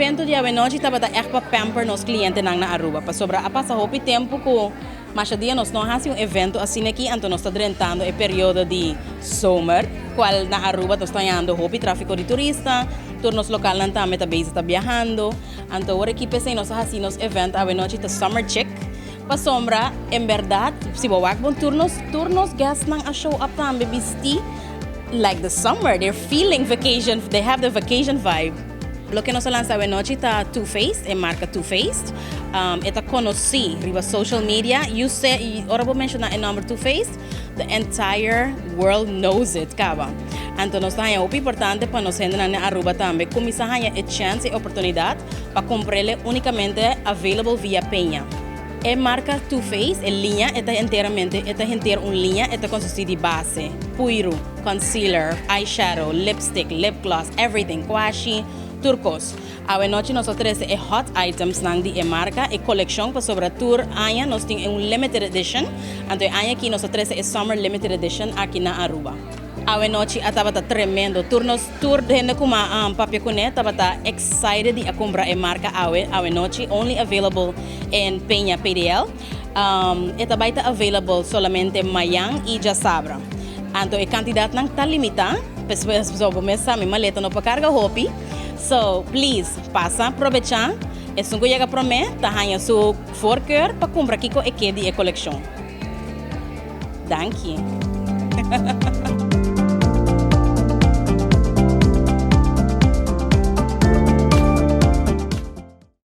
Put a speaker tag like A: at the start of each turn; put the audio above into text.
A: evento de noite estava echt para pamper nos clientes na Aruba. Para sobra a passar hopi tempo que mas dia nós não fazemos evento assim aqui, então nós estamos entrando o período de summer, qual na Aruba nós estamos tendo hopi tráfico de turista, turnos local não também está viajando. Então agora aqui pensei nós fazemos evento a noite de Summer Chic. Para sombra, em verdade, se você bom turnos guests não a show up também vestir like the summer, they're feeling vacation, they have the vacation vibe. Lo que nos lanza a noche está Too Faced, é marca Too Faced. Esta conheci riba social media. You say, ahora vou mencionar o nome Too Faced, the entire world knows it, caba. Então nós temos algo importante para nós gente na Aruba também, começar a ter chance e oportunidade para comprá-lo unicamente available via Penha. É marca Too Faced, é linha, esta inteira uma linha, esta consiste de base, puiro, concealer, eyeshadow, lipstick, lip gloss, everything, quashi, turcos. A noite nós oferecemos hot items nang di marca e coleção para sobre tour anya nós temos limited edition. Então anya aqui nós oferecemos summer limited edition aqui na Aruba. A noite estava tremendo. Tour de gente como papia cune estava excited de comprar a marca a noite only available in Penha PDL. Esta vai estar available solamente Mayang e Jasabra. Então a quantidade não está limitada. Pessoas começam a minha maleta não para carga hopi. So, please, passa, aproveitar. E se não chega para mim, tá ganhando sua voorkeur para comprar aqui com a coleção. Danke.